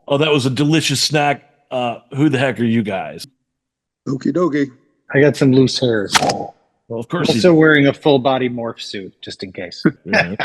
Oh, that was a delicious snack. Who the heck are you guys? Okie dokie. I got some loose hairs. Well, of course. Also wearing a full body morph suit, just in case. Yeah.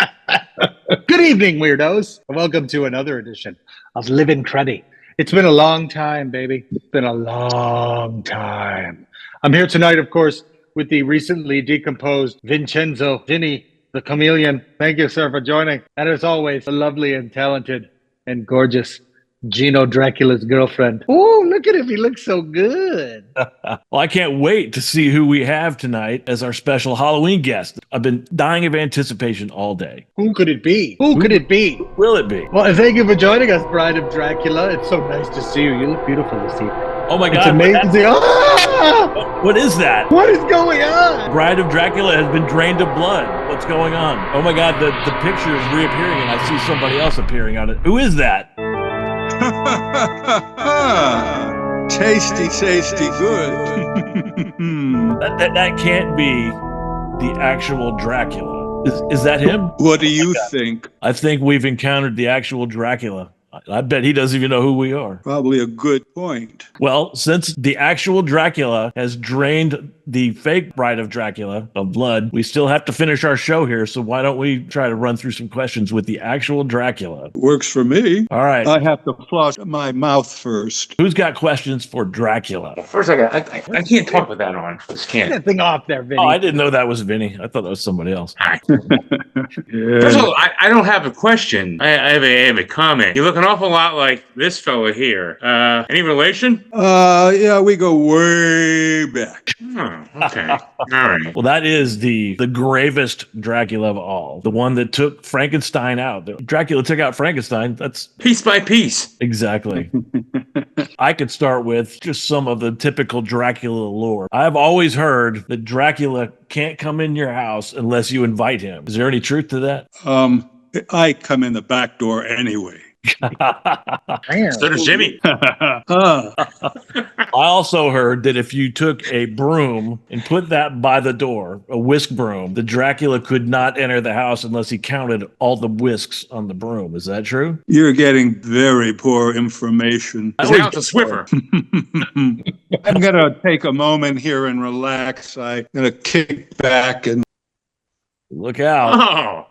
Good evening, weirdos. Welcome to another edition of Livin Cruddy. It's been a long time, baby. It's been a long time. I'm here tonight, of course, with the recently decomposed Vincenzo Vinny, the chameleon. Thank you, sir, for joining. And as always, the lovely and talented and gorgeous Gino Dracula's girlfriend. Oh, look at him. He looks so good. Well, I can't wait to see who we have tonight as our special Halloween guest. I've been dying of anticipation all day. Who could it be? Who could it be? Will it be? Well, thank you for joining us, Bride of Dracula. It's so nice to see you. You look beautiful this evening. Oh my God. It's amazing. Ah! What is that? What is going on? Bride of Dracula has been drained of blood. What's going on? Oh my God, the picture is reappearing and I see somebody else appearing on it. Who is that? Tasty, tasty, good. That can't be the actual Dracula. Is that him? What do you think? I think we've encountered the actual Dracula. I bet he doesn't even know who we are. Probably a good point. Well, since the actual Dracula has drained the fake Bride of Dracula of blood, we still have to finish our show here. So why don't we try to run through some questions with the actual Dracula? Works for me. All right. I have to floss my mouth first. Who's got questions for Dracula? First, I can't talk with that on. Just Get can't. that thing off there, Vinny. Oh, I didn't know that was Vinny. I thought that was somebody else. First of all, I don't have a question. I have a comment. You look an awful lot like this fella here. Any relation? Yeah, we go way back. Oh, okay. All right. Well, that is the gravest Dracula of all. The one that took Frankenstein out. Dracula took out Frankenstein. That's Piece by piece. exactly. I could start with just some of the typical Dracula lore. I've always heard that Dracula can't come in your house unless you invite him. Is there any truth to that? I come in the back door anyway. Damn. So does Jimmy. I also heard that if you took a broom and put that by the door, a whisk broom, the Dracula could not enter the house unless he counted all the whisks on the broom. Is that true? You're getting very poor information. Now it's a Swiffer. I'm going to take a moment here and relax. I'm going to kick back and... Look out. Oh.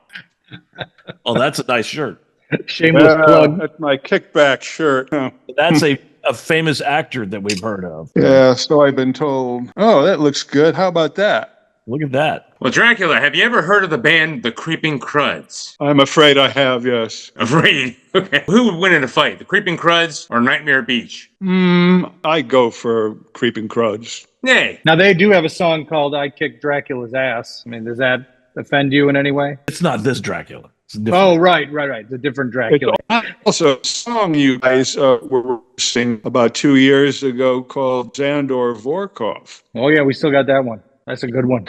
Oh, that's a nice shirt. Shameless plug. That's my kickback shirt. Oh. That's a famous actor that we've heard of. Yeah, so I've been told. Oh, that looks good. How about that? Look at that. Well, Dracula, have you ever heard of the band The Creeping Cruds? I'm afraid I have, yes. Afraid? Okay. Who would win in a fight, the Creeping Cruds or Nightmare Beach? I go for Creeping Cruds. Nay. Now, they do have a song called I Kicked Dracula's Ass. I mean, does that offend you in any way? It's not this Dracula. It's a different. Oh, right. It's a different Dracula. It's also a song you guys were singing about 2 years ago called Zandor Vorkov. Oh, yeah, we still got that one. That's a good one.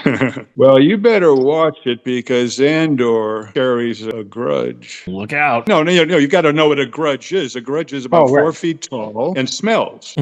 Well, you better watch it because Zandor carries a grudge. Look out. No, you got to know what a grudge is. A grudge is about 4 right. feet tall and smells.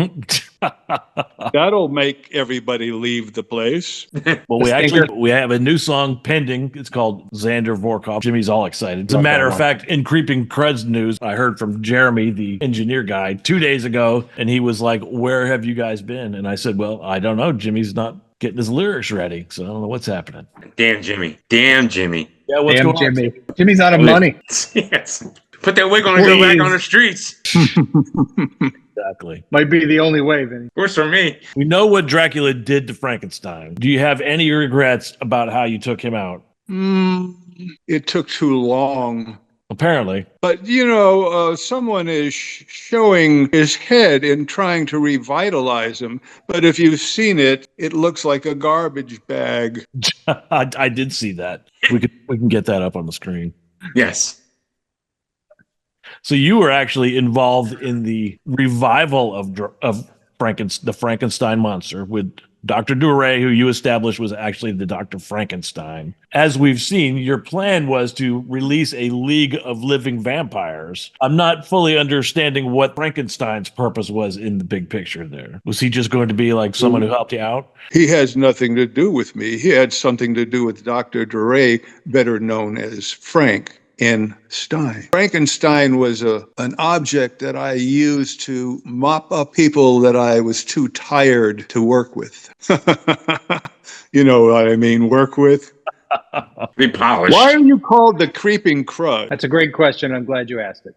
That'll make everybody leave the place. Well, we have a new song pending. It's called Xander Vorkov. Jimmy's all excited. As a Love matter that of one. fact, in Creeping Cruds news, I heard from Jeremy, the engineer guy, 2 days ago, and he was like, "Where have you guys been?" And I said, "Well, I don't know. Jimmy's not getting his lyrics ready, so I don't know what's happening." Damn Jimmy. Damn Jimmy. Yeah, what's Damn going Jimmy. Jimmy's out of money. Yes. Put that wig on and go back on the streets. on? Exactly. Might be the only way, Vinny. Works for me. We know what Dracula did to Frankenstein. Do you have any regrets about how you took him out? It took too long. Apparently. But, someone is showing his head and trying to revitalize him. But if you've seen it, it looks like a garbage bag. I did see that. We can get that up on the screen. Yes. So you were actually involved in the revival of the Frankenstein monster with Dr. Duray, who you established was actually the Dr. Frankenstein. As we've seen, your plan was to release a League of Living Vampires. I'm not fully understanding what Frankenstein's purpose was in the big picture there. Was he just going to be like someone who helped you out? He has nothing to do with me. He had something to do with Dr. Duray, better known as Frank. Frankenstein. Frankenstein was an object that I used to mop up people that I was too tired to work with. You know what I mean, work with? Be polished. Why are you called the creeping crud? That's a great question. I'm glad you asked it.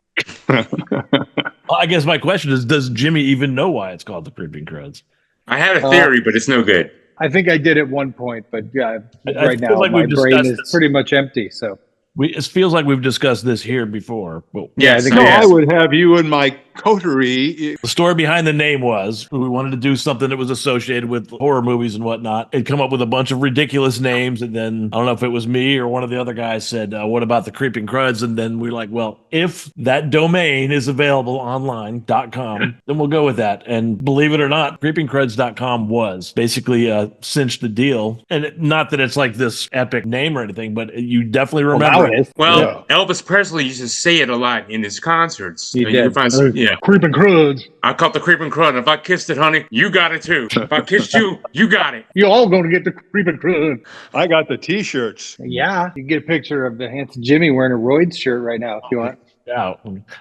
Well, I guess my question is, does Jimmy even know why it's called the Creeping Cruds? I had a theory, but it's no good. I think I did at one point, but I right feel now like my we've brain discussed is this. pretty much empty. So It feels like we've discussed this here before. But yeah, I Yes, think No, yes. I would have you in my coterie. the story behind the name was we wanted to do something that was associated with horror movies and whatnot. It'd come up with a bunch of ridiculous names. And then I don't know if it was me or one of the other guys said, what about the Creeping Cruds? And then we're like, well, if that domain is available online.com, then we'll go with that. And believe it or not, creepingcruds.com was basically cinched the deal. And not that it's like this epic name or anything, but you definitely well, remember now it is. Well, Elvis Presley used to say it a lot in his concerts. He You did. can find yeah. Creeping Cruds. I caught the creeping crud. If I kissed it, honey, you got it too. If I kissed you, you got it. You all going to get the Creeping Crud. I got the T-shirts. Yeah, you can get a picture of the handsome Jimmy wearing a Roids shirt right now if you want. out.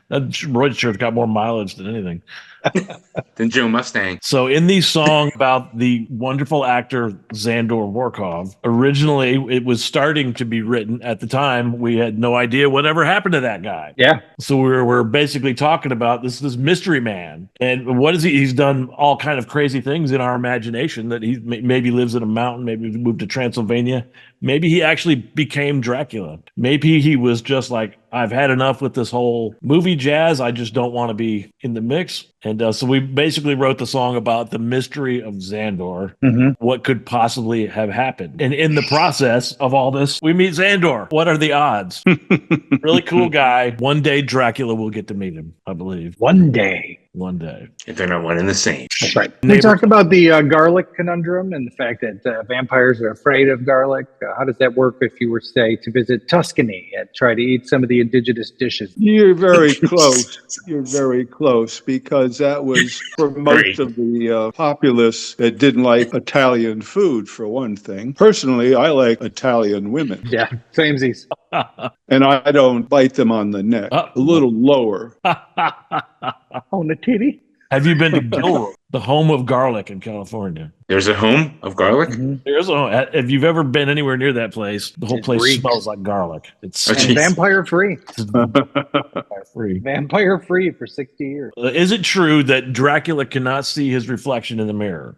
That Royd shirt's got more mileage than anything. Than Joe Mustang. So in the song about the wonderful actor Zandor Vorkov, originally it was starting to be written at the time. We had no idea whatever happened to that guy. Yeah. So we're basically talking about this mystery man. And what is he? He's done all kind of crazy things in our imagination that he maybe lives in a mountain, maybe moved to Transylvania. Maybe he actually became Dracula. Maybe he was just like, I've had enough with this whole movie jazz. I just don't want to be in the mix. And so we basically wrote the song about the mystery of Zandor, what could possibly have happened. And in the process of all this, we meet Zandor. What are the odds? Really cool guy. One day Dracula will get to meet him, I believe. One day. One day. If they're not one and the same. That's right. We talked about the garlic conundrum and the fact that vampires are afraid of garlic. How does that work if you were, say, to visit Tuscany and try to eat some of the indigenous dishes? You're very close. You're very close, because that was for most of the populace that didn't like Italian food, for one thing. Personally, I like Italian women, Yeah, samesies. and I don't bite them on the neck. A little lower. On the titty. Have you been to Gilroy, the home of garlic in California? There's a home of garlic? There's a. If you've ever been anywhere near that place, the whole It place reeks. smells like garlic. It's Oh, And jeez. vampire free. free. Vampire free for 60 years. Is it true that Dracula cannot see his reflection in the mirror?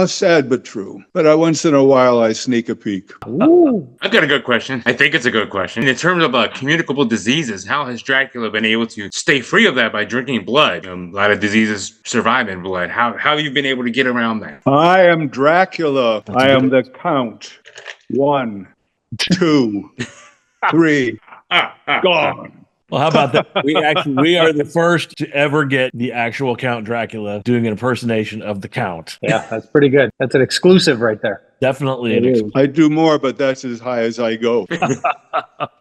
Sad but true. But once in a while, I sneak a peek. Ooh. I've got a good question. I think it's a good question. In terms of communicable diseases, how has Dracula been able to stay free of that by drinking blood? A lot of diseases survive in blood. How have you been able to get around that? I am Dracula. I am the Count. 1, 2, 3, gone. Well, how about that? We are the first to ever get the actual Count Dracula doing an impersonation of the Count. Yeah, that's pretty good. That's an exclusive right there. Definitely. I do more, but that's as high as I go.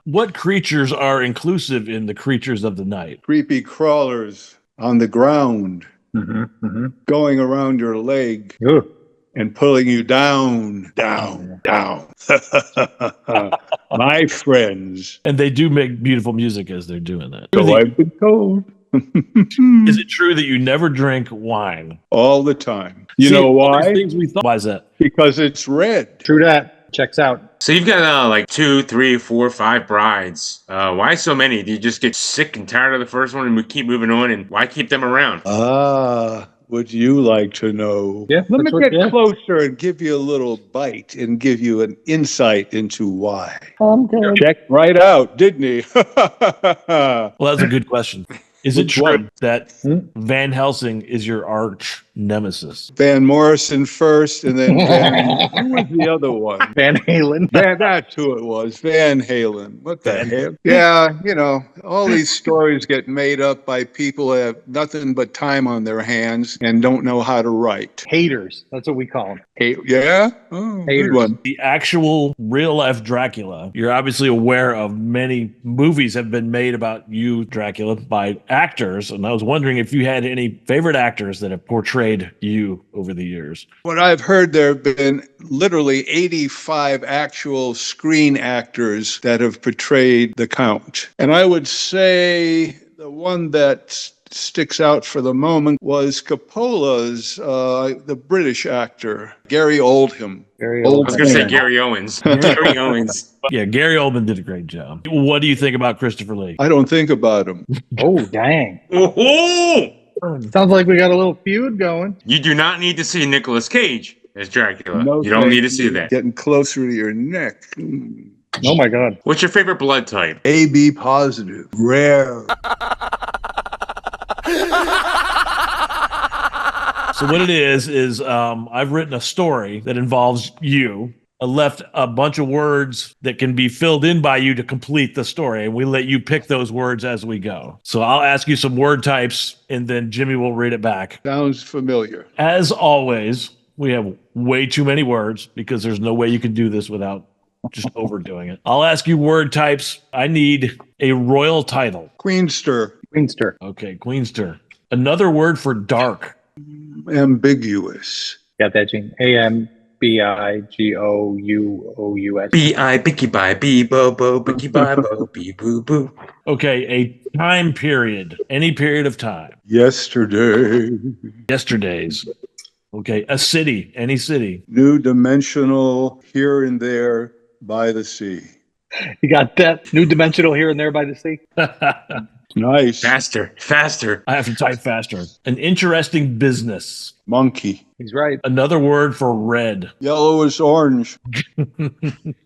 What creatures are inclusive in the creatures of the night? Creepy crawlers on the ground, going around your leg Ooh. and pulling you down, down, down. My friends. And they do make beautiful music as they're doing that. So I've been told. Is it true that you never drink wine? All the time. You See, know all these why? things we thought. Why is that? Because it's red. True that. Checks out. So you've got 2, 3, 4, 5 brides. Why so many? Do you just get sick and tired of the first one and we keep moving on? And why keep them around? Would you like to know? Yeah, Let me that's what- get yeah. closer and give you a little bite and give you an insight into why. Okay. Checked right out, didn't he? Well, that's a good question. Is it Which true one? that Van Helsing is your arch nemesis? Van Morrison first, and then who was the other one? Van Halen. That's who it was. Van Halen. What the hell? Yeah, all these stories get made up by people who have nothing but time on their hands and don't know how to write. Haters. That's what we call them. Hey, yeah? Oh, Haters. good one. The actual real life Dracula, you're obviously aware of many movies have been made about you, Dracula, by actors. And I was wondering if you had any favorite actors that have portrayed portrayed you over the years? What I've heard, there have been literally 85 actual screen actors that have portrayed the Count. And I would say the one that sticks out for the moment was Coppola's, the British actor, Gary Oldham. Very I old. was going to say Gary Owens. Gary Owens. Yeah, Gary Oldman did a great job. What do you think about Christopher Lee? I don't think about him. Oh, dang. Oh, Sounds like we got a little feud going. you do not need to see Nicolas Cage as Dracula. No, You don't thank need to see you. that. Getting closer to your neck. Oh, my God. What's your favorite blood type? AB positive. Rare. So what it is I've written a story that involves you. I left a bunch of words that can be filled in by you to complete the story, and we let you pick those words as we go. So I'll ask you some word types, and then Jimmy will read it back. Sounds familiar. As always, we have way too many words because there's no way you can do this without just overdoing it. I'll ask you word types. I need a royal title. Queenster. Queenster. Okay, Queenster. Another word for dark. Ambiguous. Got that, Gene? AMBIGOUOUS. B-I, Bicky Bye, B-Bo-Bo, Bicky Bye, Bo, B-Boo-Boo. Okay, a time period. Any period of time. Yesterday. Yesterdays. Okay, a city. Any city. New dimensional here and there by the sea. You got that? New dimensional here and there by the sea? Nice. Faster, faster. I have to type faster. An interesting business. Monkey. He's right. Another word for red. Yellow is orange.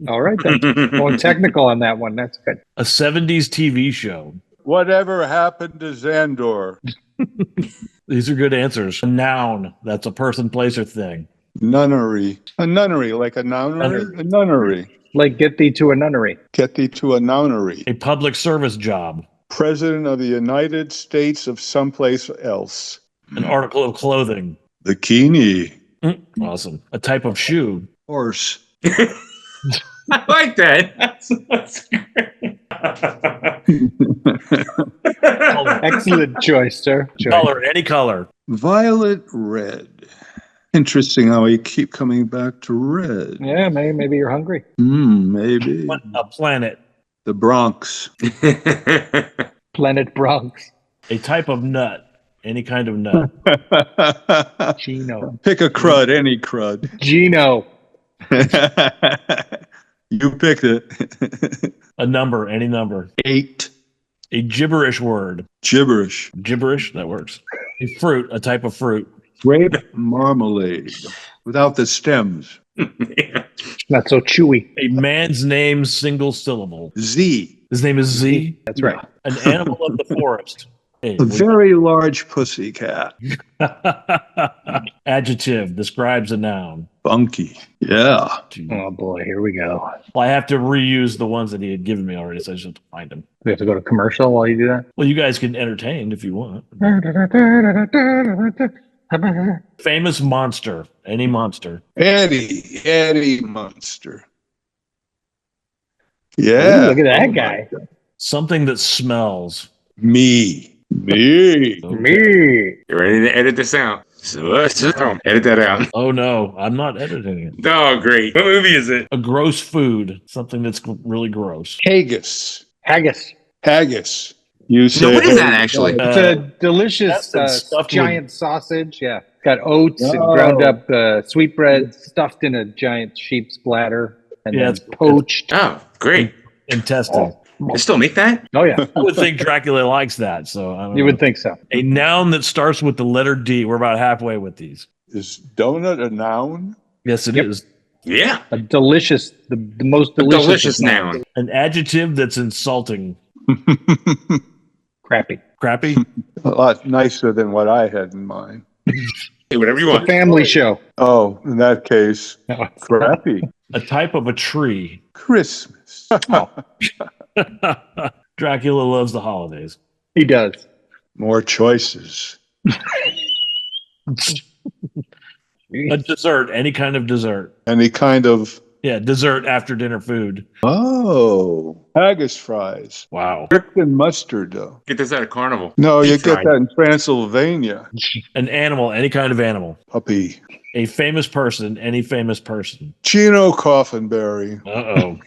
All right, then. Going technical on that one. That's good. A 70s TV show. Whatever happened to Zandor? These are good answers. A noun. That's a person, place, or thing. Nunnery. A nunnery, like a nunnery? A nunnery. Like, get thee to a nunnery. Get thee to a nunnery. A public service job. President of the United States of someplace else. An article of clothing. Bikini. Awesome. A type of shoe. Horse. I like that. That's great. Excellent choice, sir. Color. Any color. Violet red. Interesting how we keep coming back to red. Yeah, maybe you're hungry. Maybe. A planet. The Bronx. Planet Bronx. A type of nut. Any kind of nut. Gino. Pick a crud, any crud. Gino. You picked it. A number. Any number. 8. A gibberish word. Gibberish. Gibberish. That works. A fruit. A type of fruit. Grape marmalade. Without the stems. Not so chewy. A man's name, single syllable. Z. His name is Z. That's right. An animal of the forest. Hey, A very large pussy cat. Adjective describes a noun. Funky. Yeah. Oh, boy. Here we go. Well, I have to reuse the ones that he had given me already, so I just have to find them. We have to go to commercial while you do that? Well, you guys can entertain if you want. Famous monster. Any monster. Eddie Munster. Ooh, Yeah. look at that guy. Something that smells. Me. Me. You ready to edit this out? So, edit that out. Oh, no. I'm not editing it. Oh, great. What movie is it? A gross food. Something that's really gross. Haggis. Haggis. Haggis. You say. So what is that actually? It's a delicious that's stuffed giant sausage. Yeah. Got oats and Oh. ground up sweetbread stuffed in a giant sheep's bladder and Yeah, then it's- poached. Oh, great. Intestine. They still make that? Oh, yeah. I would think Dracula likes that. So I don't You know. would think so. A noun that starts with the letter D. We're about halfway with these. Is donut a noun? Yes, it is. Yeah. A delicious, the most A delicious. delicious noun. An adjective that's insulting. Crappy. Crappy. A lot nicer than what I had in mind. Hey, whatever you A want. family show. Oh, in that case, No. crappy. A type of a tree. Christmas. Dracula loves the holidays. He does. More choices. A dessert. Any kind of dessert. Any kind of. Yeah, dessert after dinner food. Oh, Haggis fries. Wow. Dipped in mustard, though. Get this at a carnival. No, you Deep get fried. that in Transylvania. An animal, any kind of animal. Puppy. A famous person, any famous person. Chino Coffinberry. Uh-oh.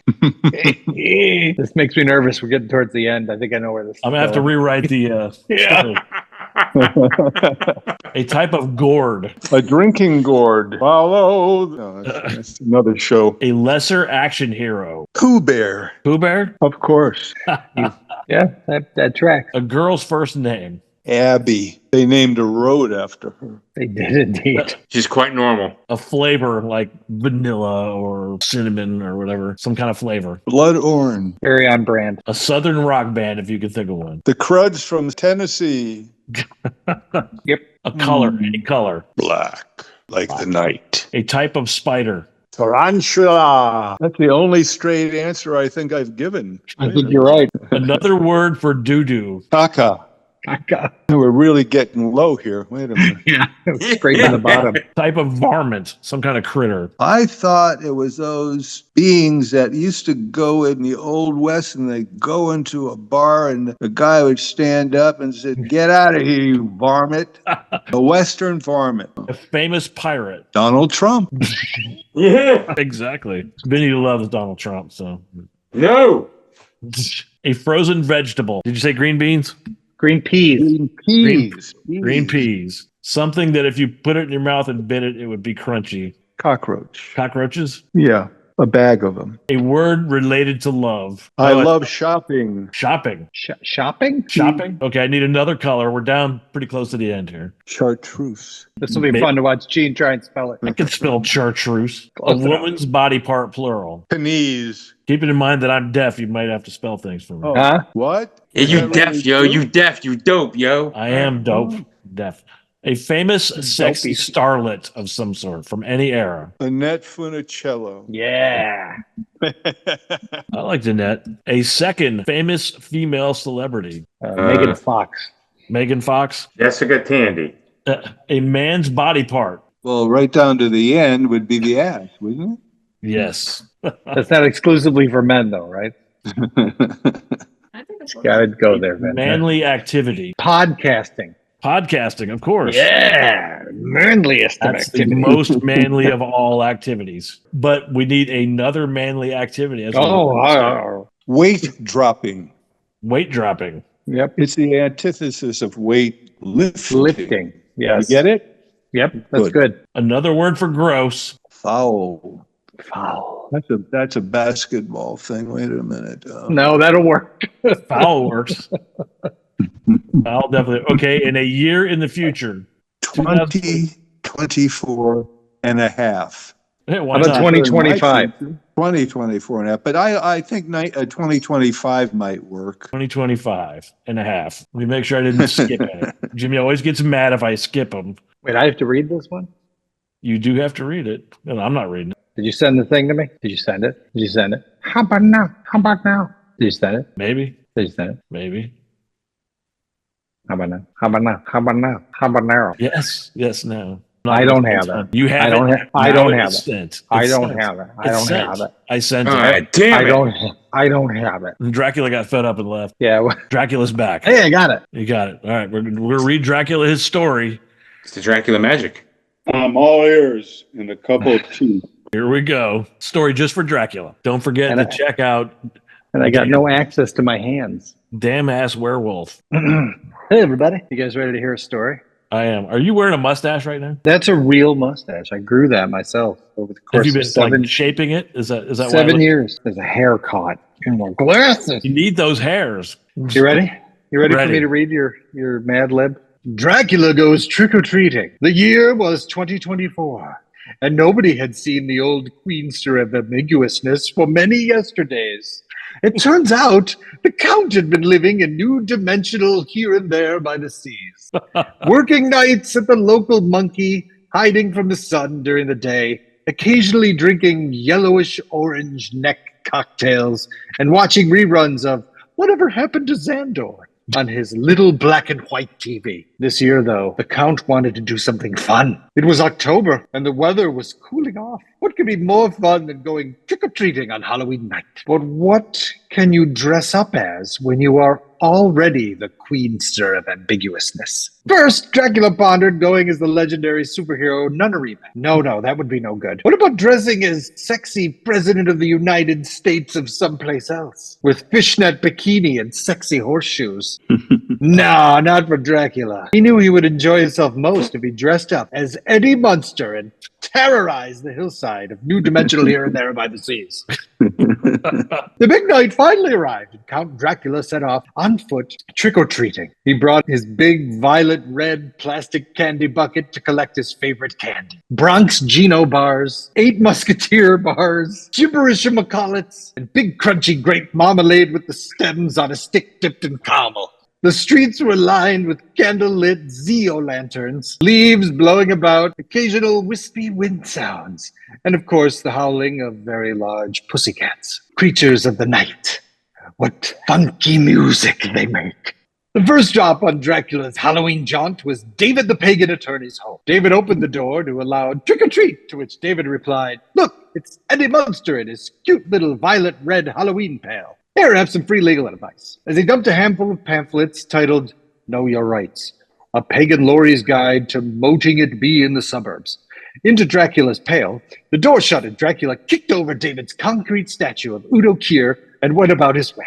This makes me nervous. We're getting towards the end. I think I know where this is I'm going to have to going. rewrite the story. A type of gourd. A drinking gourd. Follow. No, that's another show. A lesser action hero. Pooh Bear. Pooh Bear? Of course. Yeah, that tracks. A girl's first name. Abby. They named a road after her. They did indeed. She's quite normal. A flavor like vanilla or cinnamon or whatever. Some kind of flavor. Blood Orange. Very on brand. A southern rock band, if you could think of one. The Cruds from Tennessee. Yep. A color, any color. Black. Like the night. A type of spider. Tarantula. That's the only straight answer I think I've given. I think you're right. Another word for doo-doo. Caca. We're really getting low here. Wait a minute. Yeah. Straight to the bottom. Type of varmint. Some kind of critter. I thought it was those beings that used to go in the Old West and they go into a bar and the guy would stand up and say, "Get out of here, you varmint." A Western varmint. A famous pirate. Donald Trump. Yeah. Exactly. Vinny loves Donald Trump, so. No. A frozen vegetable. Did you say green beans? Green peas. Green peas. Green peas. Something that if you put it in your mouth and bit it, it would be crunchy. Cockroach. Cockroaches? Yeah, a bag of them. A word related to love. I Oh, love shopping. shopping. Shopping? Shopping? Okay, I need another color. We're down pretty close to the end here. Chartreuse. This will be fun to watch Gene try and spell it. I can spell chartreuse. A Close enough. woman's body part plural. Panese. Keeping in mind that I'm deaf, you might have to spell things for me. Oh, Huh? what? Yeah, Is you that deaf, really yo. true? You deaf. You dope, yo. I am dope. Deaf. A famous sexy Dopey. starlet of some sort from any era. Annette Funicello. Yeah. I like Danette. A second famous female celebrity. Megan Fox. Megan Fox. Jessica Tandy. A man's body part. Well, right down to the end would be the ass, wouldn't Yes. That's not exclusively for men, though, right? it? Gotta go there, man. Manly activity. Podcasting. Podcasting, of course. Yeah. Manliest of That's the activity. most manly of all activities. But we need another manly activity. As well. Weight dropping. Weight dropping. Yep. It's the antithesis of weight lifting. Lifting. Yes. You get it? Yep. That's good. Another word for gross. Foul. Foul. That's a basketball thing. Wait a minute. No, that'll work. Foul works. Foul definitely. Okay, in a year in the future. 2024 and a half. Hey, why How about not? 2025? 2024 and a half. But I think 2025 might work. 2025 and a half. Let me make sure I didn't skip it. Jimmy always gets mad if I skip them. Wait, I have to read this one? You do have to read it. No, I'm not reading it. Did you send the thing to me? Did you send it? Did you send it? How about now? How about now? Did you send it? Maybe. Did you send it? Maybe. How about now? How about now? How about now? How about now? Yes. Yes, no. I don't have it. You have I don't it. ha- I Now don't it's have it. sent. I It's don't sent. have it. I It's don't sent. have it. I sent All it. right, damn I it. don't have it. And Dracula got fed up and left. Yeah. Well, Dracula's back. hey, I got it. You got it. All right. We're going to read Dracula his story. It's the Dracula magic. I'm all ears and a couple of teeth. Here we go. Story just for Dracula. Don't forget And to I- check out And I got no access to my hands. Damn Ass Werewolf. Hey, everybody. You guys ready to hear a story? I am. Are you wearing a mustache right now? That's a real mustache. I grew that myself over the Have course you been of seven, like shaping it? Is that why? 7 years. There's a hair caught in my glasses. You need those hairs. You ready? You ready for Ready. me to read your Mad Lib? Dracula goes trick-or-treating. The year was 2024, and nobody had seen the old queenster of ambiguousness for many yesterdays. It turns out the Count had been living in new dimensional here and there by the seas, working nights at the local monkey, hiding from the sun during the day, occasionally drinking yellowish orange neck cocktails, and watching reruns of Whatever Happened to Zandor. on his little black and white TV. This year, though, the Count wanted to do something fun. It was October, and the weather was cooling off. What could be more fun than going trick-or-treating on Halloween night? But what can you dress up as when you are already the queenster of ambiguousness? First, Dracula pondered going as the legendary superhero Nunnery Man. No, that would be no good. What about dressing as sexy President of the United States of someplace else? With fishnet bikini and sexy horseshoes? No, not for Dracula. He knew he would enjoy himself most if he dressed up as Eddie Munster and terrorized the hillside of New Dimensional here and there by the seas. The big night finally arrived, and Count Dracula set off on foot trick-or-treating. He brought his big violet-red plastic candy bucket to collect his favorite candy. Bronx Gino bars, 8 Musketeer bars, gibberish McCollets, and big crunchy grape marmalade with the stems on a stick dipped in caramel. The streets were lined with candle-lit Zeo lanterns, leaves blowing about, occasional wispy wind sounds, and of course the howling of very large pussycats, creatures of the night. What funky music they make. The first stop on Dracula's Halloween jaunt was David the Pagan Attorney's home. David opened the door to allow trick-or-treat, to which David replied, "Look, it's Eddie Munster in his cute little violet-red Halloween pail. Here, have some free legal advice." As he dumped a handful of pamphlets titled Know Your Rights, a pagan Laurie's guide to moting it be in the suburbs, into Dracula's pail, the door shut and Dracula kicked over David's concrete statue of Udo Kier and went about his way.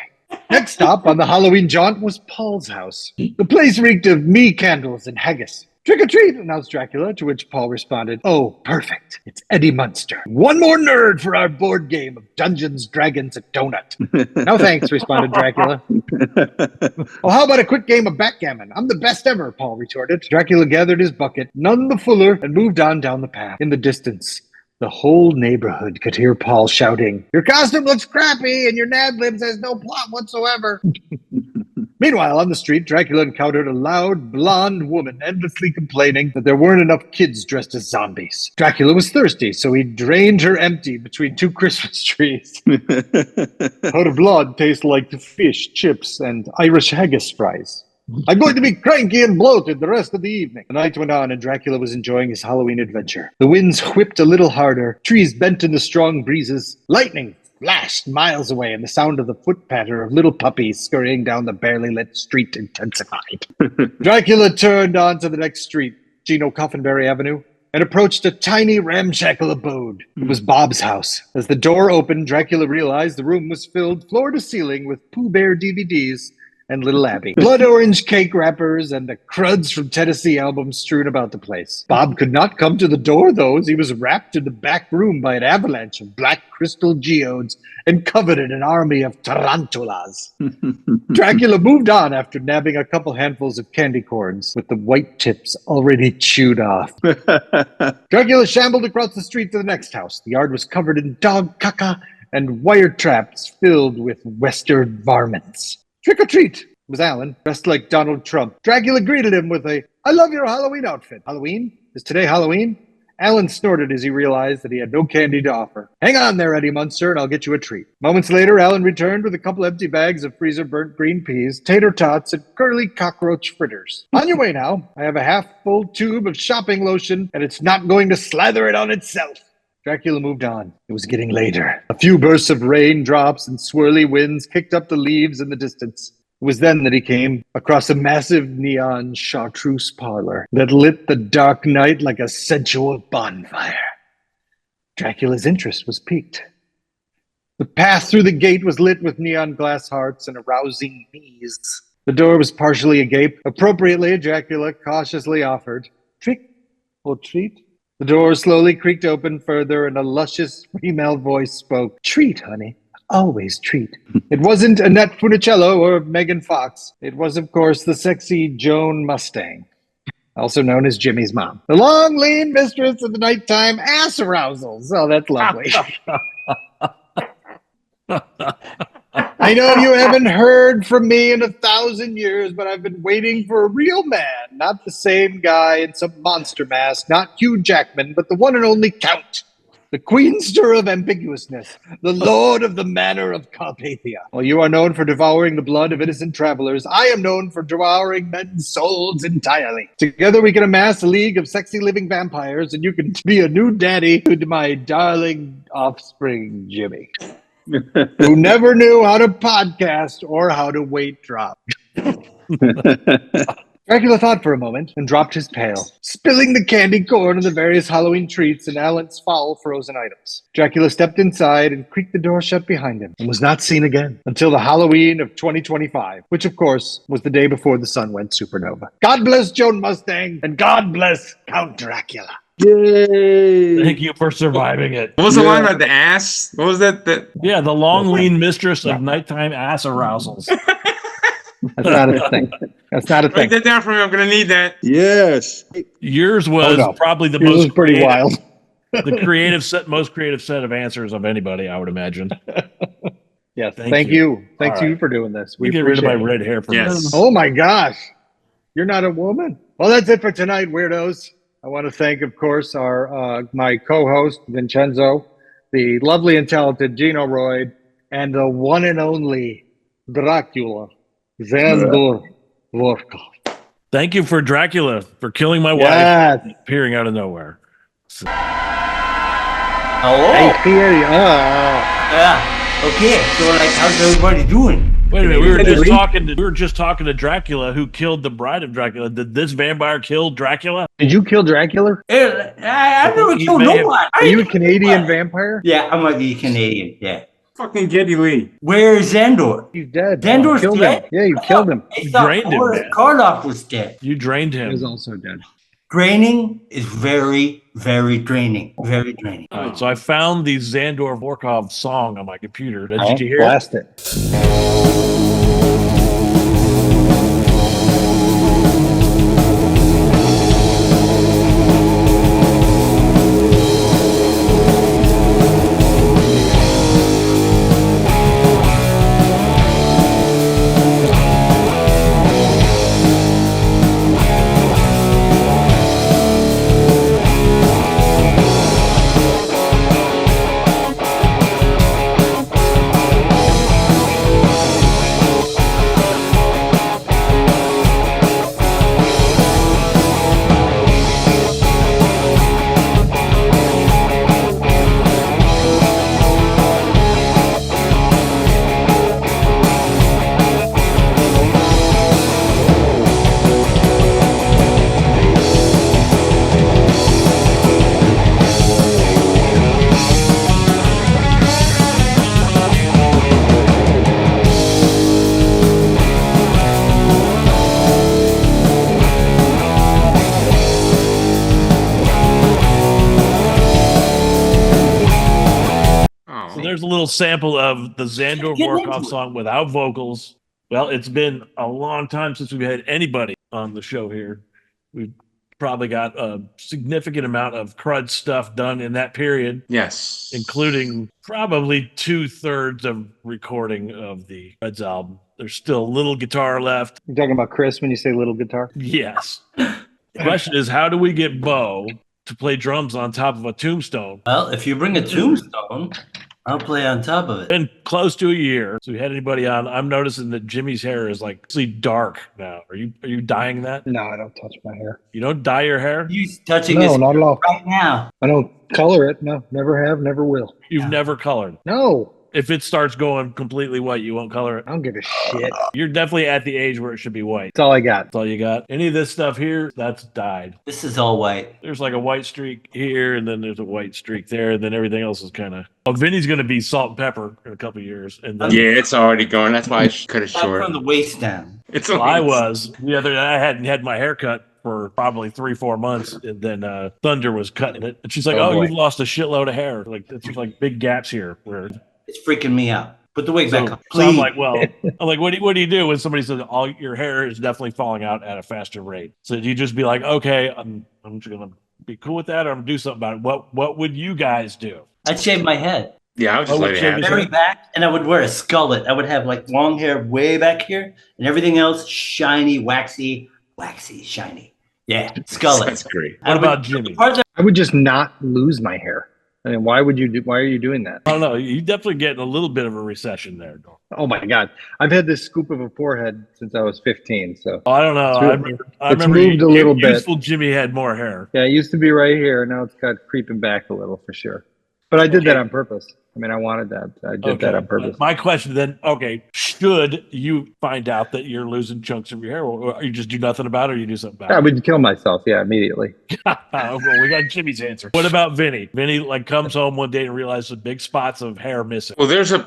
Next stop on the Halloween jaunt was Paul's house. The place reeked of me candles and haggis. "Trick or treat," announced Dracula, to which Paul responded, "Oh, perfect. It's Eddie Munster. One more nerd for our board game of Dungeons, Dragons, and Donut." "No thanks," responded Dracula. "Well, how about a quick game of backgammon? I'm the best ever," Paul retorted. Dracula gathered his bucket, none the fuller, and moved on down the path. In the distance, the whole neighborhood could hear Paul shouting, "Your costume looks crappy, and your Nad-libs has no plot whatsoever." Meanwhile, on the street, Dracula encountered a loud, blonde woman endlessly complaining that there weren't enough kids dressed as zombies. Dracula was thirsty, so he drained her empty between 2 Christmas trees. Her blood tastes like fish, chips, and Irish haggis fries. "I'm going to be cranky and bloated the rest of the evening." The night went on, and Dracula was enjoying his Halloween adventure. The winds whipped a little harder, trees bent in the strong breezes, lightning flashed miles away, and the sound of the foot patter of little puppies scurrying down the barely lit street intensified. Dracula turned onto the next street, Gino Coffinberry Avenue, and approached a tiny ramshackle abode. It was Bob's house. As the door opened, Dracula realized the room was filled floor to ceiling with Pooh Bear DVDs and Little Abby. Blood orange cake wrappers and the Cruds from Tennessee albums strewn about the place. Bob could not come to the door, though, as he was wrapped in the back room by an avalanche of black crystal geodes and covered in an army of tarantulas. Dracula moved on after nabbing a couple handfuls of candy corns with the white tips already chewed off. Dracula shambled across the street to the next house. The yard was covered in dog caca and wire traps filled with western varmints. "Trick or treat," was Alan, dressed like Donald Trump. Dracula greeted him with a, "I love your Halloween outfit." "Halloween? Is today Halloween?" Alan snorted as he realized that he had no candy to offer. "Hang on there, Eddie Munster, and I'll get you a treat." Moments later, Alan returned with a couple empty bags of freezer-burnt green peas, tater tots, and curly cockroach fritters. "On your way now. I have a half-full tube of shopping lotion, and it's not going to slather it on itself." Dracula moved on. It was getting later. A few bursts of rain, drops, and swirly winds kicked up the leaves in the distance. It was then that he came across a massive neon chartreuse parlor that lit the dark night like a sensual bonfire. Dracula's interest was piqued. The path through the gate was lit with neon glass hearts and arousing knees. The door was partially agape. Appropriately, Dracula cautiously offered, "Trick or treat?" The door slowly creaked open further, and a luscious female voice spoke. "Treat, honey. Always treat." It wasn't Annette Funicello or Megan Fox. It was, of course, the sexy Joan Mustang, also known as Jimmy's mom. The long, lean mistress of the nighttime ass arousals. Oh, that's lovely. "I know you haven't heard from me in 1,000 years, but I've been waiting for a real man, not the same guy in some monster mask, not Hugh Jackman, but the one and only Count. the queenster of ambiguousness, the lord of the manor of Carpathia. While you are known for devouring the blood of innocent travelers, I am known for devouring men's souls entirely. Together we can amass a league of sexy living vampires, and you can be a new daddy to my darling offspring, Jimmy, who never knew how to podcast or how to weight drop. Dracula thought for a moment and dropped his pail, spilling the candy corn and the various Halloween treats and Alan's foul frozen items. Dracula stepped inside and creaked the door shut behind him and was not seen again until the Halloween of 2025, which of course was the day before the sun went supernova. God bless Joan Mustang and God bless Count Dracula. Yay! Thank you for surviving it. What was the line about the ass? What was that? Yeah, the long, lean mistress of nighttime ass arousals. That's not a thing. That's not a Write thing. that down for me. I'm going to need that. Yes. Yours was probably the Yours most was pretty creative, wild. the most creative set of answers of anybody, I would imagine. Yes. Thank Thank you. you. Thanks All you right. for doing this. We get rid of my red hair from Yes. this. Oh my gosh. You're not a woman. Well, that's it for tonight, weirdos. I want to thank, of course, our my co-host, Vincenzo, the lovely and talented Gino Royd, and the one and only Dracula, Zandor Vorkov. Thank you for Dracula for killing my wife, Yes. appearing out of nowhere. Hello. I hear you. Yeah. Okay. So, like, how's everybody doing? Wait a minute, we were just talking to Dracula, who killed the bride of Dracula. Did this vampire kill Dracula? Did you kill Dracula? Hey, I've never He killed may no have- one. Are you a Canadian vampire? Yeah, I'm a Canadian. Yeah. Fucking Geddy Lee. Where is Zandor? He's dead. Zandor's You killed dead? him. Yeah, you killed him. I You thought drained him, man. Karloff was dead. You drained He was him. also dead. Draining is very, very draining. Very draining. All right, so I found the Zandor Vorkov song on my computer. Did you hear it? Blast it. So there's a little sample of the Zandor Get into Vorkov it. song without vocals. Well, it's been a long time since we've had anybody on the show here. We've probably got a significant amount of crud stuff done in that period, Yes. including probably 2/3 of recording of the Crud's album. There's still a little guitar left. You're talking about Chris when you say little guitar? Yes. The question is, how do we get Bo to play drums on top of a tombstone? Well, if you bring a tombstone, I'll play on top of it. Been close to a year. So we had anybody on. I'm noticing that Jimmy's hair is like actually dark now. Are you dyeing that? No, I don't touch my hair. You don't dye your hair? He's touching No, his not at all. right now. I don't color it. No, never have, never will. You've never colored. No, If it starts going completely white, you won't color it. I don't give a shit. You're definitely at the age where it should be white. That's all I got. That's all you got. Any of this stuff here, that's dyed. This is all white. There's like a white streak here, and then there's a white streak there, and then everything else is kind of. Oh, Vinny's going to be salt and pepper in a couple of years, and then Yeah, it's already going. That's why I cut it Not short. from the waist down. It's well, I was the other day. I hadn't had my hair cut for probably 3-4 months, and then Thunder was cutting it, and she's like, Oh, "Oh, boy. you've lost a shitload of hair. Like there's like big gaps here." Where It's freaking me out. Put the wig back on. so Please. I'm like, well, I'm like, what do you do when somebody says all your hair is definitely falling out at a faster rate? So do you just be like, okay, I'm just gonna be cool with that, or I'm gonna do something about it? What would you guys do? I'd shave my head. Yeah, I was just Oh, letting it shave happen. his Very back, and I would wear a skullet. I would have like long hair way back here, and everything else shiny, waxy, shiny. Yeah, skullet. That's great. What about Jimmy? I would just not lose my hair. I mean, why would you do? Why are you doing that? I don't know. You definitely getting a little bit of a recession there. Oh my God, I've had this scoop of a forehead since I was 15. So I don't know. I it's remember moved a little bit. Youthful Jimmy had more hair. Yeah, it used to be right here. Now it's got creeping back a little for sure. But I did that on purpose. I mean, I wanted that. I did that on purpose. My question then, okay, should you find out that you're losing chunks of your hair, or you just do nothing about it, or you do something about I it? would kill myself. Yeah, immediately. Well, we got Jimmy's answer. What about Vinny? Vinny like comes home one day and realizes big spots of hair missing. Well, there's a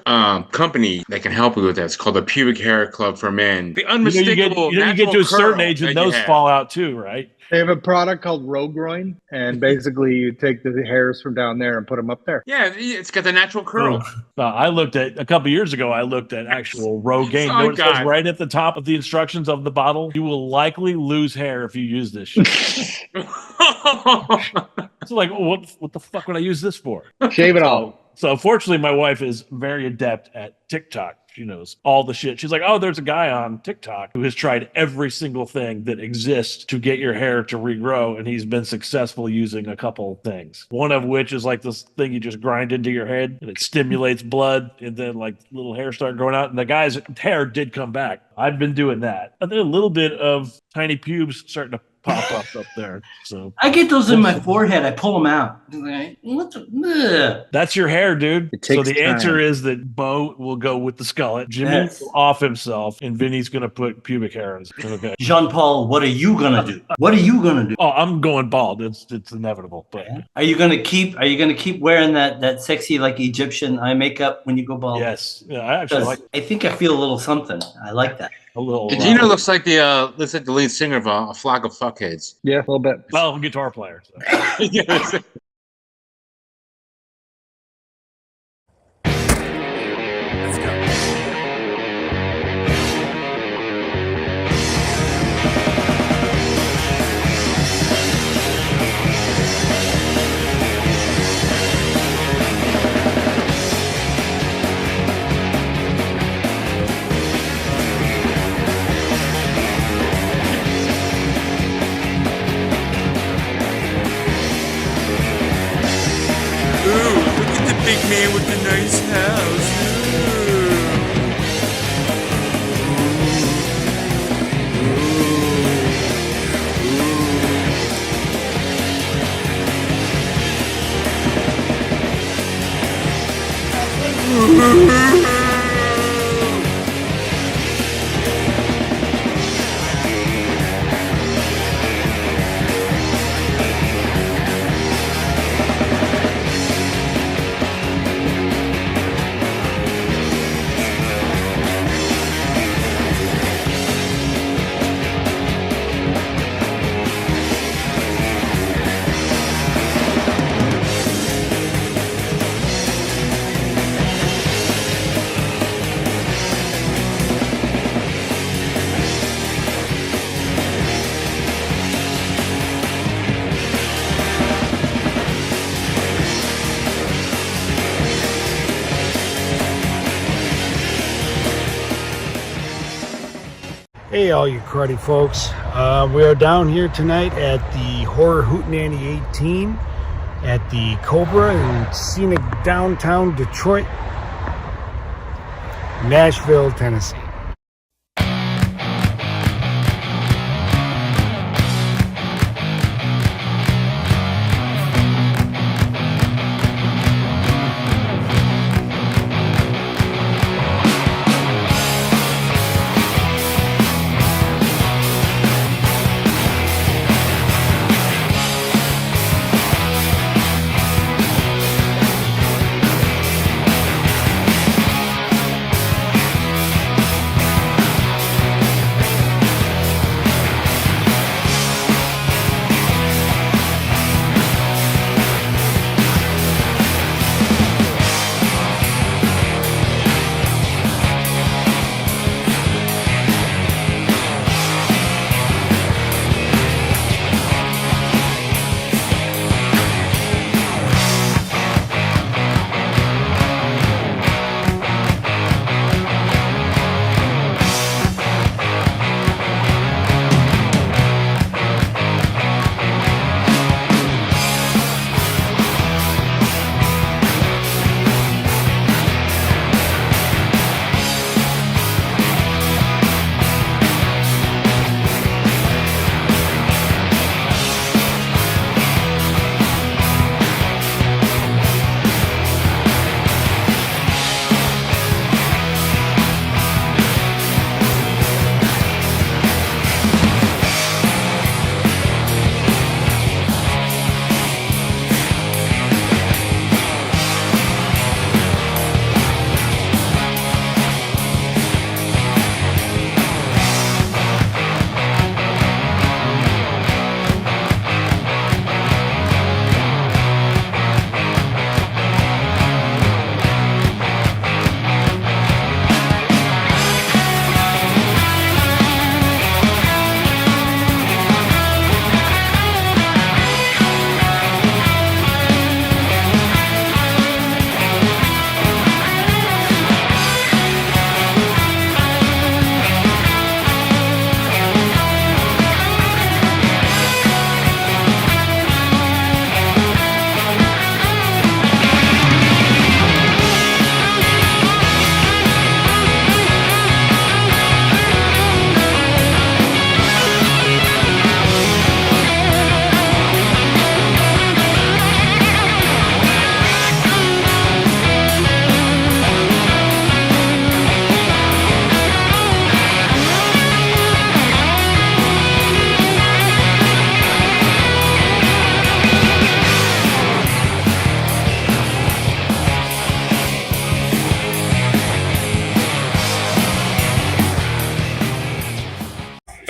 company that can help you with that. It's called the Pubic Hair Club for Men. The unmistakable you get to a certain age and those fall out too, right? They have a product called Rogroin, and basically you take the hairs from down there and put them up there. Yeah, it's got the natural curl. I looked at a couple years ago. I looked at actual Rogaine. You know what it says right at the top of the instructions of the bottle? You will likely lose hair if you use this shit. So like, what the fuck would I use this for? Shave it all. So fortunately, my wife is very adept at TikTok. She knows all the shit. She's like, oh, there's a guy on TikTok who has tried every single thing that exists to get your hair to regrow, and he's been successful using a couple things. One of which is like this thing you just grind into your head, and it stimulates blood, and then like little hair start growing out, and the guy's hair did come back. I've been doing that. And then a little bit of tiny pubes starting to pop up there. So I get those in my forehead. I pull them out. What the? That's your hair, dude. So the time. answer is that Bo will go with the skullet. Jimmy Yes. will off himself, and Vinny's going to put pubic hair in. Okay. Jean-Paul, what are you gonna do? What are you gonna do? Oh, I'm going bald. It's inevitable. But Are you gonna keep wearing that sexy like Egyptian eye makeup when you go bald? yes, yeah, I actually 'Cause like I think I feel a little something. I like that. a little. Gino looks like the lead singer of a flock of fuckheads. Yeah, a little bit. well, guitar player. So. Yes. Look at the big man with the nice house. Hey, all you cruddy folks. We are down here tonight at the Horror Hootenanny 18 at the Cobra in scenic downtown Detroit, Nashville, Tennessee.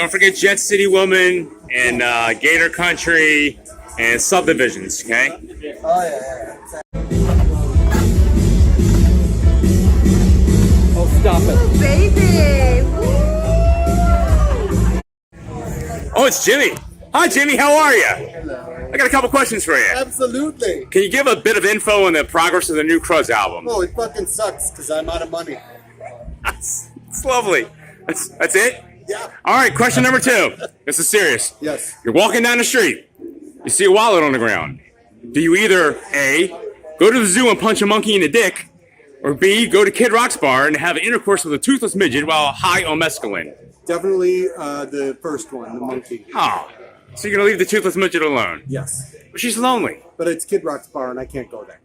Don't forget Jet City Woman and Gator Country and Subdivisions, okay? Oh, yeah. Oh, stop it. Baby! Oh, it's Jimmy. Hi, Jimmy. How are you? Hello. I got a couple questions for you. Absolutely. Can you give a bit of info on the progress of the new Crudds album? Oh, it fucking sucks because I'm out of money. It's lovely. That's it? Yeah. All right, question number 2. This is serious. Yes. You're walking down the street. You see a wallet on the ground. Do you either A, go to the zoo and punch a monkey in the dick, or B, go to Kid Rock's bar and have intercourse with a toothless midget while high on mescaline? Definitely the first one, the monkey. Oh, so you're going to leave the toothless midget alone? Yes. But she's lonely. But it's Kid Rock's bar and I can't go there.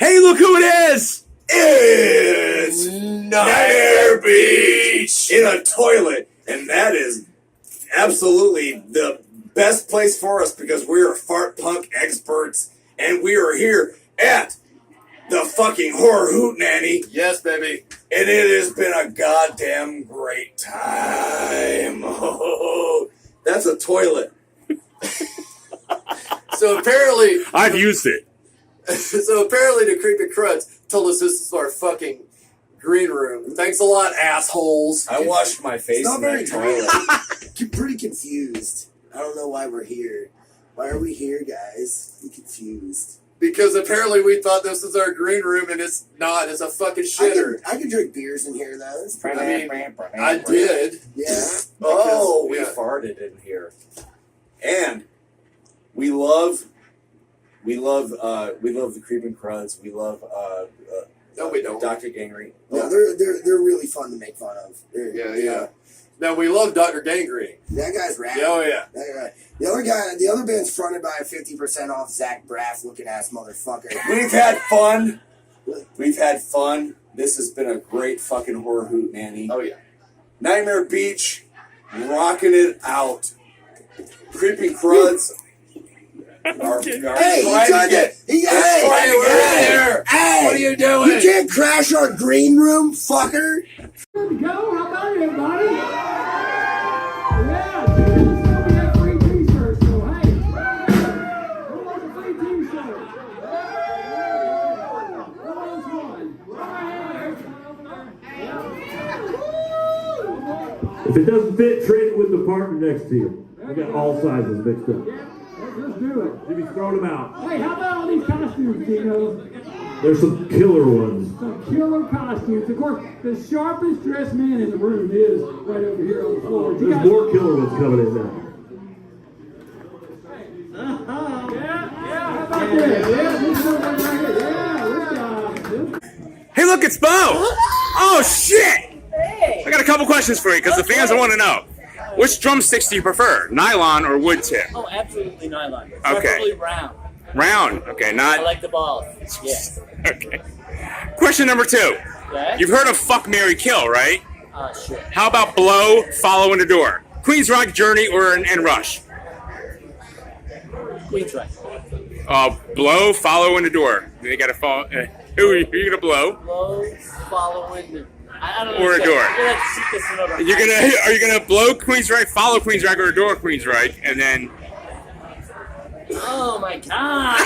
Hey, look who it is! It's Nightmare Beach in a toilet. And that is absolutely the best place for us because we are fart punk experts and we are here at the fucking Horror Hoot Nanny. Yes, baby. And it has been a goddamn great time. Oh, that's a toilet. So apparently, I've used it. the Creepy Crudds told us this is our fucking green room. Thanks a lot, assholes. I washed my face It's not in very that toilet. I'm pretty confused. I don't know why we're here. Why are we here, guys? I'm confused. Because apparently we thought this was our green room and it's not. It's a fucking shitter. I could drink beers in here, though. It's pretty I did. Yeah. Oh, we yeah. farted in here. And we love the Creeping Crudds. We love No, we don't. Dr. Gangrene. No, they're really fun to make fun of. Yeah. Now we love Dr. Gangrene. That guy's rad. Oh yeah. That guy. The other band's fronted by a 50% off Zach Braff looking ass motherfucker. We've had fun. This has been a great fucking Horror Hoot Nanny. Oh yeah. Nightmare Beach, rocking it out. Creeping Crudds. Hey, he tried to. Hey, What are you doing? You can't crash our green room, fucker. Good to go. How about it, everybody? Yeah, so we have free t-shirts, so hey. Who wants a free t-shirt? Who wants one? If it doesn't fit, trade it with the partner next to you. We got all sizes mixed up. Yeah, let's do it. Jimmy's throwing them out. Hey, how about all these costumes, Tino? There's some killer ones. Some killer costumes. Of course, the sharpest dressed man in the room is right over here on the floor. You There's guys- more killer ones coming in now. Yeah, how about this? Yeah, this one right here. Yeah, this guy. Hey, look, it's Bo! Oh, shit! Hey! I got a couple questions for you because the fans want to know. Which drumsticks do you prefer, nylon or wood tip? Oh, absolutely nylon. Okay. Preferably round. Round. Okay, I not... like the balls. Yeah. Okay. Question number 2. Yeah? You've heard of Fuck, Marry, Kill, right? Sure. How about Blow, Follow in the Door? Queen's Rock, Journey, or and Rush? Queen's right. Blow, Follow in the Door. They gotta follow... who are you gonna blow? Blow, following the... I don't know. Or a door. You're gonna have to shoot this one over. Are you gonna blow Queensryche, follow Queensryche, or adore Queensryche, and then? Oh my god!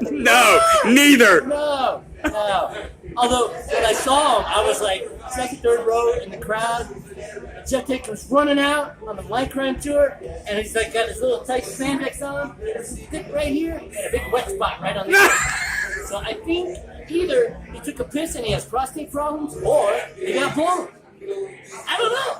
No, neither. No. Although when I saw him, I was like second, third row in the crowd. Jeff Tate comes running out on the Lycran tour, and he's like got his little tight spandex on, this dick right here, and a big wet spot right on the end. So I think either he took a piss and he has prostate problems, or he got blown. I don't know.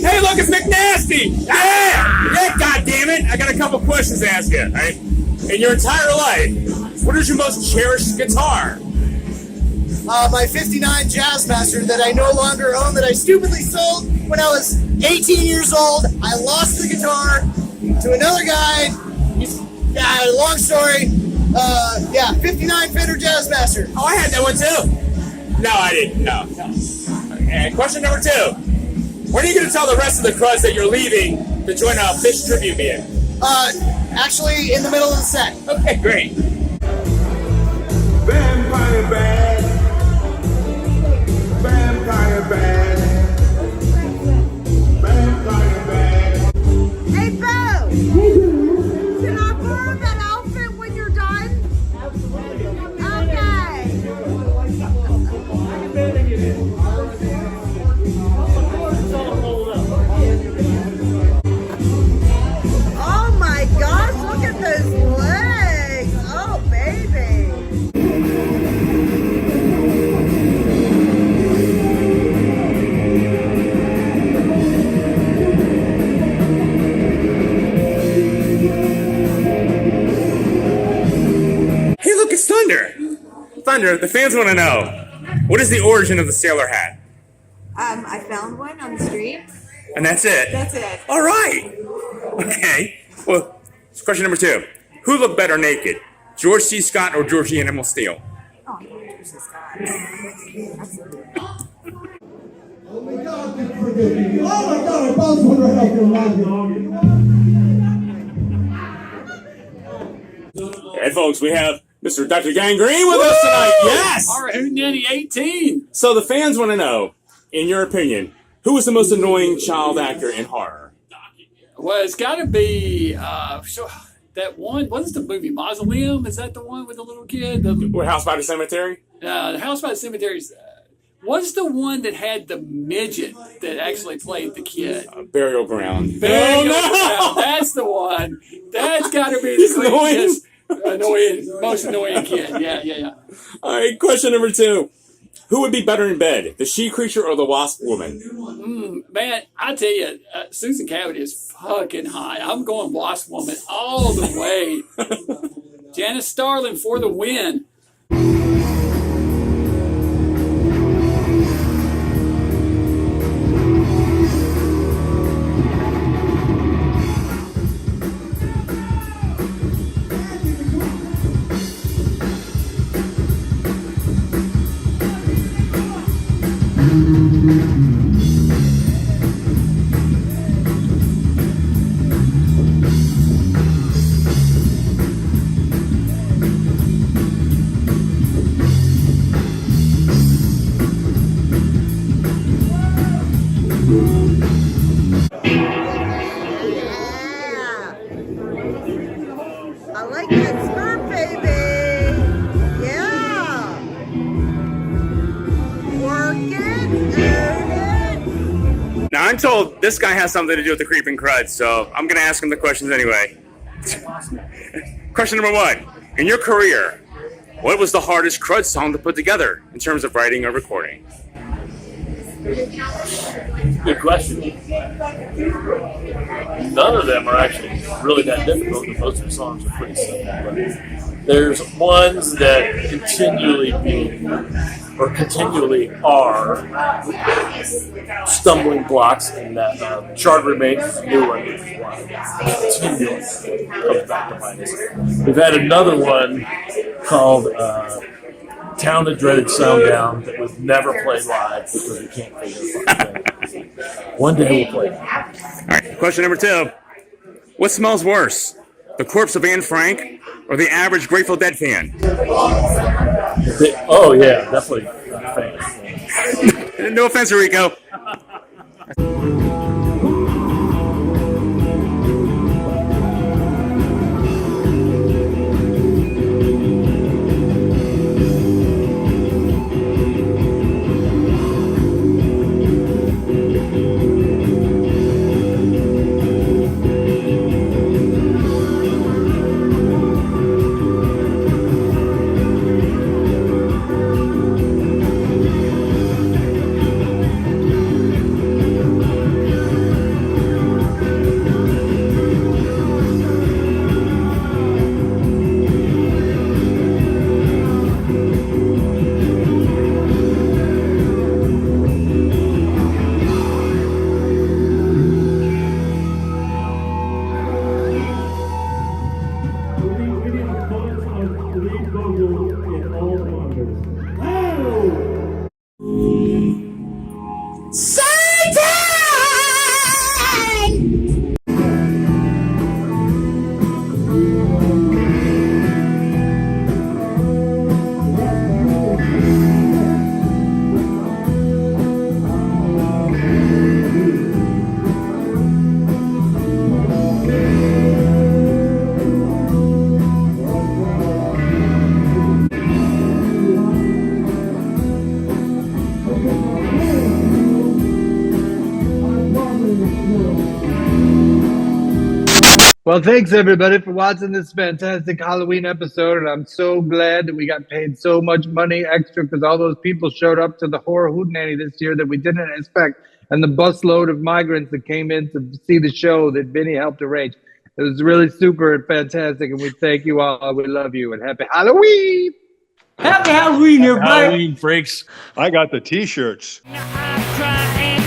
Hey, look, it's McNasty! Yeah, God damn it! I got a couple questions to ask you, all right? In your entire life, what is your most cherished guitar? My 59 Jazzmaster that I no longer own, that I stupidly sold when I was 18 years old. I lost the guitar to another guy. Long story. 59 Fender Jazzmaster. Oh, I had that one too. No, I didn't. No. And question number 2. When are you going to tell the rest of the Cruds that you're leaving to join a Fish tribute band? Actually, in the middle of the set. Okay, great. Vampire bad. Vampire bad. Vampire bad. Hey, Bo! Can I borrow that outfit when you're done? Oh my gosh, look at those legs! Oh, baby! Hey, look, it's Thunder. Thunder, the fans want to know, what is the origin of the sailor hat? I found one on the street. And that's it? That's it. All right. Okay. Well, question number 2. Who looked better naked, George C. Scott or George Animal Steel? Oh, George C. Scott. Absolutely. Oh my God, I bounced one right off your leg. And folks, we have Mr. Dr. Gangrene with us tonight. Yes! All right, Hootenanny 18. So the fans want to know, in your opinion, who was the most annoying child actor in horror? Well, it's got to be that one. What is the movie? Mausoleum? Is that the one with the little kid? What, House by the Cemetery? The House by the Cemetery. What's the one that had the midget that actually played the kid? Burial Ground. Burial Ground. That's the one. That's got to be the most annoying kid. Yeah. All right, question number 2. Who would be better in bed, the she creature or the wasp woman? Man, I tell you, Susan Cavity is fucking hot. I'm going wasp woman all the way. Janice Starlin for the win. I like that skirt, baby. Yeah. Work it, earn it. Now, I'm told this guy has something to do with the Creeping Crud, so I'm going to ask him the questions anyway. Question number 1. In your career, what was the hardest Crud song to put together in terms of writing or recording? Good question. None of them are actually really that difficult. Most of the songs are pretty simple. But there's ones that continually are stumbling blocks, and that Charter Remains is a new one. Continually comes back to mind. We've had another one called Town That Dreaded Sound Down that was never played live because we can't figure it out. One day we'll play it. All right, question number 2. What smells worse, the corpse of Anne Frank or the average Grateful Dead fan? Oh, yeah, definitely fan. No offense, Rico. Well, thanks everybody for watching this fantastic Halloween episode, and I'm so glad that we got paid so much money extra because all those people showed up to the Horror Hootenanny this year that we didn't expect, and the busload of migrants that came in to see the show that Vinny helped arrange. It was really super and fantastic, and we thank you all. We love you, and happy Halloween! Happy Halloween, everybody! Halloween freaks. I got the T-shirts. Try and